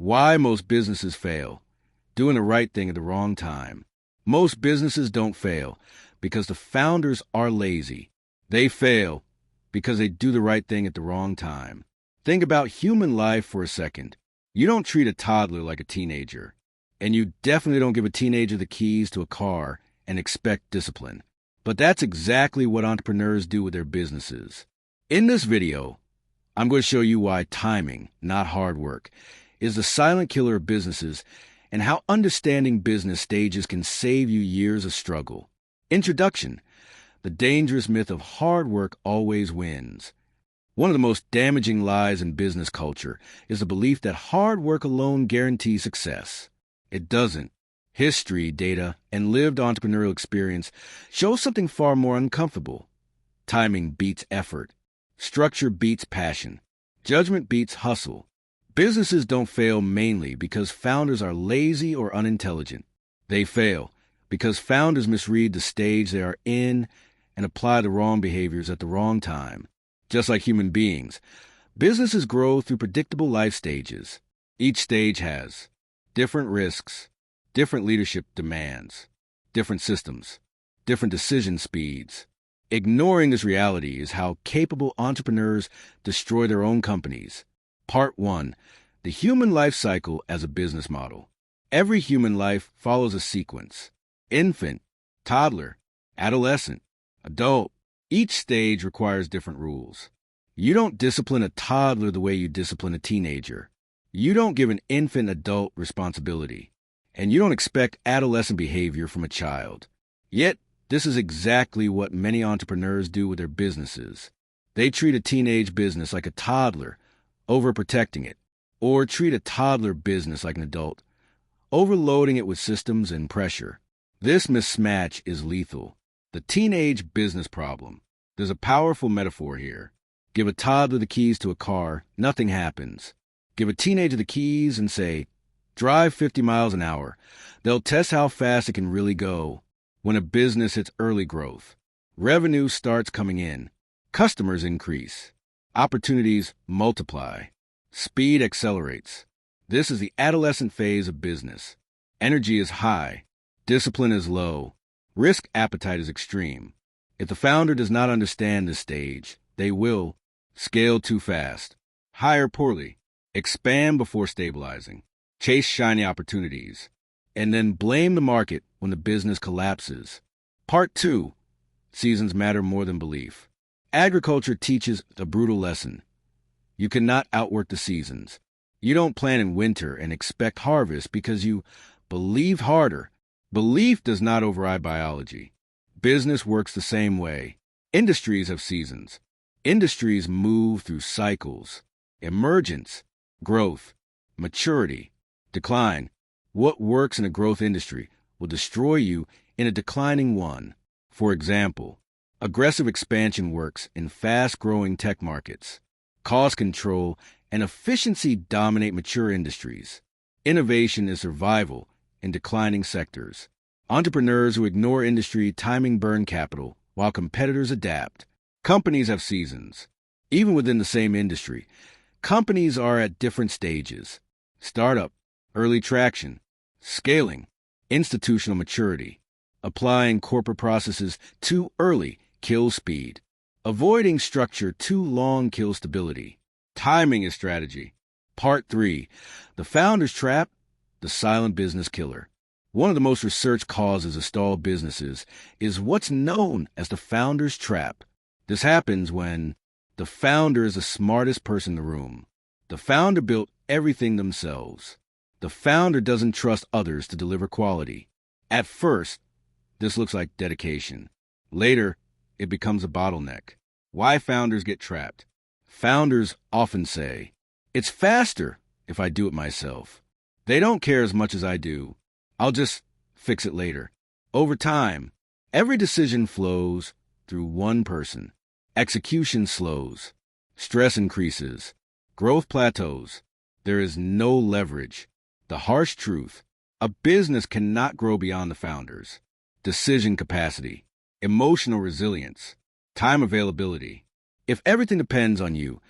Why most businesses fail. Doing the right thing at the wrong time. Most businesses don't fail because the founders are lazy. They fail because they do the right thing at the wrong time. Think about human life for a second. You don't treat a toddler like a teenager, and you definitely don't give a teenager the keys to a car and expect discipline. But that's exactly what entrepreneurs do with their businesses. In this video, I'm going to show you why timing, not hard work, is the silent killer of businesses and how understanding business stages can save you years of struggle. Introduction: the dangerous myth of hard work always wins. One of the most damaging lies in business culture is the belief that hard work alone guarantees success. It doesn't. History, data, and lived entrepreneurial experience show something far more uncomfortable. Timing beats effort. Structure beats passion. Judgment beats hustle. Businesses don't fail mainly because founders are lazy or unintelligent. They fail because founders misread the stage they are in and apply the wrong behaviors at the wrong time. Just like human beings, businesses grow through predictable life stages. Each stage has different risks, different leadership demands, different systems, different decision speeds. Ignoring this reality is how capable entrepreneurs destroy their own companies. Part 1. The human life cycle as a business model. Every human life follows a sequence. Infant, toddler, adolescent, adult. Each stage requires different rules. You don't discipline a toddler the way you discipline a teenager. You don't give an infant adult responsibility. And you don't expect adolescent behavior from a child. Yet, this is exactly what many entrepreneurs do with their businesses. They treat a teenage business like a toddler, overprotecting it, or treat a toddler business like an adult, overloading it with systems and pressure. This mismatch is lethal. The teenage business problem. There's a powerful metaphor here. Give a toddler the keys to a car, nothing happens. Give a teenager the keys and say, drive 50 miles an hour. They'll test how fast it can really go. When a business hits early growth, revenue starts coming in, customers increase, opportunities multiply, speed accelerates. This is the adolescent phase of business. Energy is high, discipline is low, risk appetite is extreme. If the founder does not understand this stage, they will scale too fast, hire poorly, expand before stabilizing, chase shiny opportunities, and then blame the market when the business collapses. Part 2. Seasons matter more than belief. Agriculture teaches a brutal lesson. You cannot outwork the seasons. You don't plant in winter and expect harvest because you believe harder. Belief does not override biology. Business works the same way. Industries have seasons. Industries move through cycles. Emergence, growth, maturity, decline. What works in a growth industry will destroy you in a declining one. For example, aggressive expansion works in fast-growing tech markets. Cost control and efficiency dominate mature industries. Innovation is survival in declining sectors. Entrepreneurs who ignore industry timing burn capital, while competitors adapt. Companies have seasons. Even within the same industry, companies are at different stages. Startup, early traction, scaling, institutional maturity. Applying corporate processes too early kills speed. Avoiding structure too long kills stability. Timing is strategy. Part 3. The founder's trap, the silent business killer. One of the most researched causes of stalled businesses is what's known as the founder's trap. This happens when the founder is the smartest person in the room. The founder built everything themselves. The founder doesn't trust others to deliver quality. At first, this looks like dedication. Later, it becomes a bottleneck. Why founders get trapped? Founders often say, "It's faster if I do it myself. They don't care as much as I do. I'll just fix it later." Over time, every decision flows through one person. Execution slows. Stress increases. Growth plateaus. There is no leverage. The harsh truth: a business cannot grow beyond the founders. Decision capacity, emotional resilience, time availability. If everything depends on you,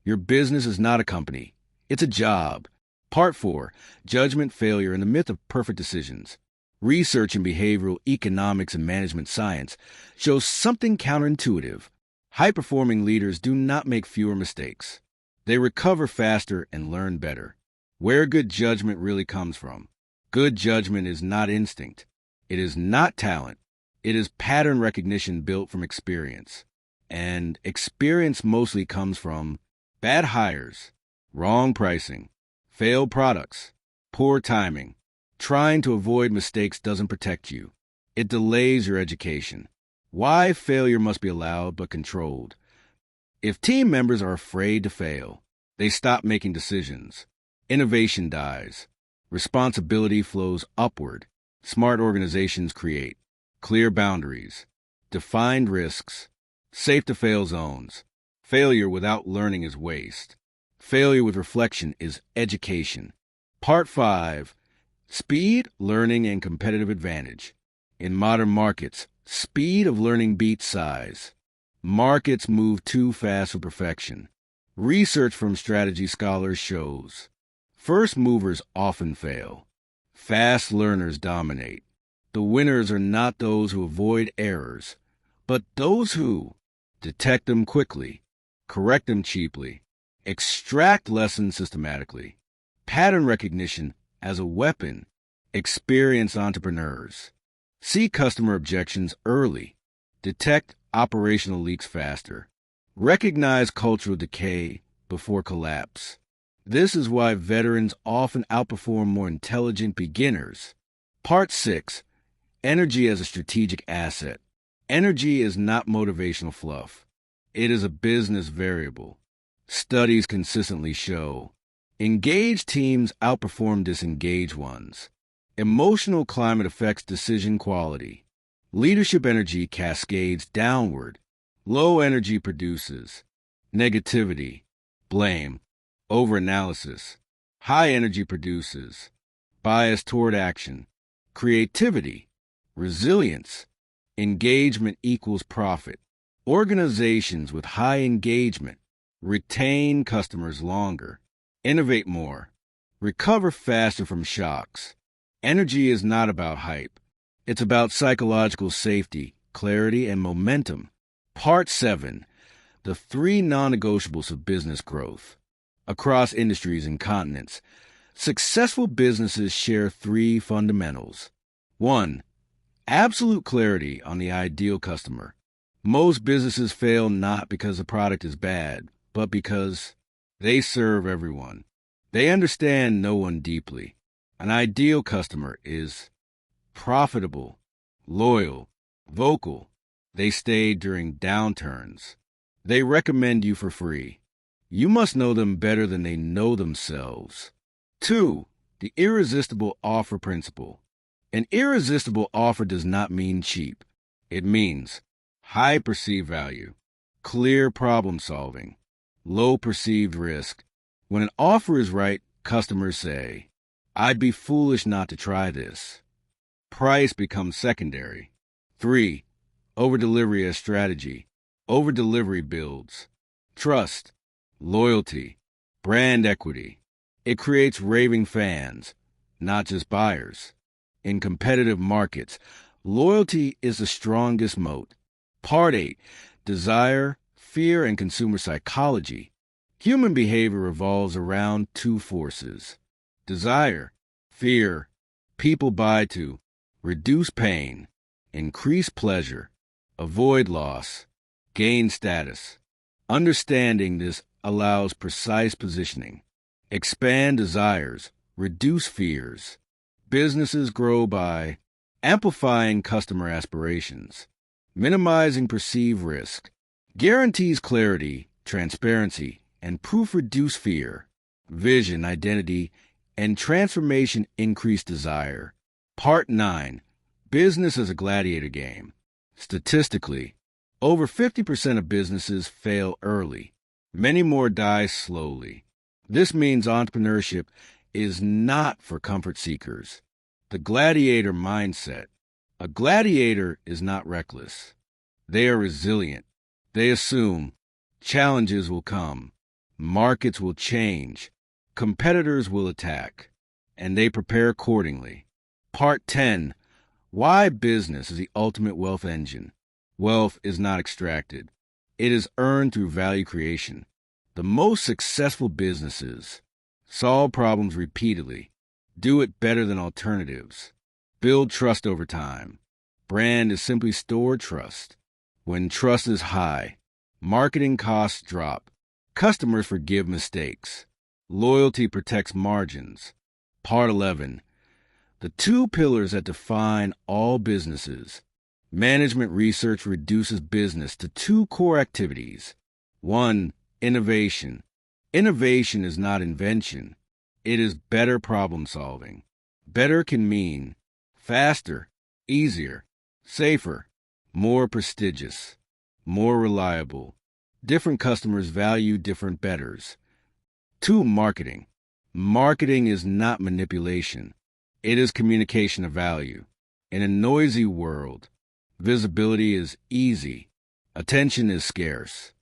your business is not a company. It's a job. Part 4. Judgment, Failure, and the Myth of Perfect Decisions. Research in behavioral economics and management science shows something counterintuitive. High-performing leaders do not make fewer mistakes. They recover faster and learn better. Where good judgment really comes from. Good judgment is not instinct. It is not talent. It is pattern recognition built from experience. And experience mostly comes from bad hires, wrong pricing, failed products, poor timing. Trying to avoid mistakes doesn't protect you. It delays your education. Why failure must be allowed but controlled. If team members are afraid to fail, they stop making decisions. Innovation dies. Responsibility flows upward. Smart organizations create clear boundaries, defined risks, safe-to-fail zones. Failure without learning is waste. Failure with reflection is education. Part 5. Speed, Learning, and Competitive Advantage. In modern markets, speed of learning beats size. Markets move too fast for perfection. Research from strategy scholars shows first movers often fail. Fast learners dominate. The winners are not those who avoid errors, but those who detect them quickly, correct them cheaply, extract lessons systematically. Pattern recognition as a weapon. Experienced entrepreneurs see customer objections early, detect operational leaks faster, recognize cultural decay before collapse. This is why veterans often outperform more intelligent beginners. Part 6. Energy as a strategic asset. Energy is not motivational fluff. It is a business variable. Studies consistently show engaged teams outperform disengaged ones. Emotional climate affects decision quality. Leadership energy cascades downward. Low energy produces negativity, blame, overanalysis. High energy produces bias toward action, creativity, resilience. Engagement equals profit. Organizations with high engagement retain customers longer, innovate more, recover faster from shocks. Energy is not about hype. It's about psychological safety, clarity, and momentum. Part 7. The 3 non-negotiables of business growth. Across industries and continents, successful businesses share 3 fundamentals. 1. Absolute clarity on the ideal customer. Most businesses fail not because the product is bad, but because they serve everyone. They understand no one deeply. An ideal customer is profitable, loyal, vocal. They stay during downturns. They recommend you for free. You must know them better than they know themselves. 2. The irresistible offer principle. An irresistible offer does not mean cheap. It means high perceived value, clear problem solving, low perceived risk. When an offer is right, customers say, I'd be foolish not to try this. Price becomes secondary. 3. Over-delivery as strategy. Over-delivery builds trust, loyalty, brand equity. It creates raving fans, not just buyers. In competitive markets, loyalty is the strongest moat. Part 8. Desire, Fear, and Consumer Psychology. Human behavior revolves around 2 forces. Desire, fear. People buy to reduce pain, increase pleasure, avoid loss, gain status. Understanding this allows precise positioning. Expand desires, reduce fears. Businesses grow by amplifying customer aspirations, minimizing perceived risk, guarantees clarity, transparency, and proof reduce fear. Vision, identity, and transformation increase desire. Part 9. Business as a gladiator game. Statistically, over 50% of businesses fail early. Many more die slowly. This means entrepreneurship is not for comfort seekers. The gladiator mindset. A gladiator is not reckless. They are resilient. They assume challenges will come, markets will change, Competitors will attack, and they prepare accordingly. Part 10. Why business is the ultimate wealth engine. Wealth is not extracted. It is earned through value creation. The most successful businesses solve problems repeatedly, do it better than alternatives, build trust over time. Brand is simply stored trust. When trust is high, marketing costs drop. Customers forgive mistakes. Loyalty protects margins. Part 11. The two pillars that define all businesses. Management research reduces business to two core activities. 1. Innovation. Innovation is not invention. It is better problem solving. Better can mean faster, easier, safer, more prestigious, more reliable. Different customers value different betters. 2. Marketing. Marketing is not manipulation. It is communication of value. In a noisy world, visibility is easy. Attention is scarce.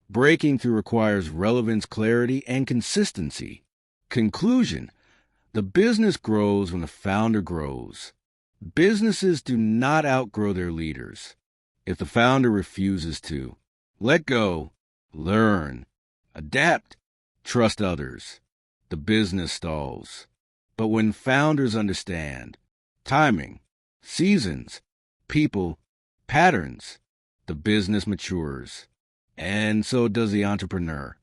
Breaking through requires relevance, clarity, and consistency. Conclusion. The business grows when the founder grows. Businesses do not outgrow their leaders. If the founder refuses to, let go, learn, adapt, trust others, the business stalls. But when founders understand timing, seasons, people, patterns, the business matures. And so does the entrepreneur.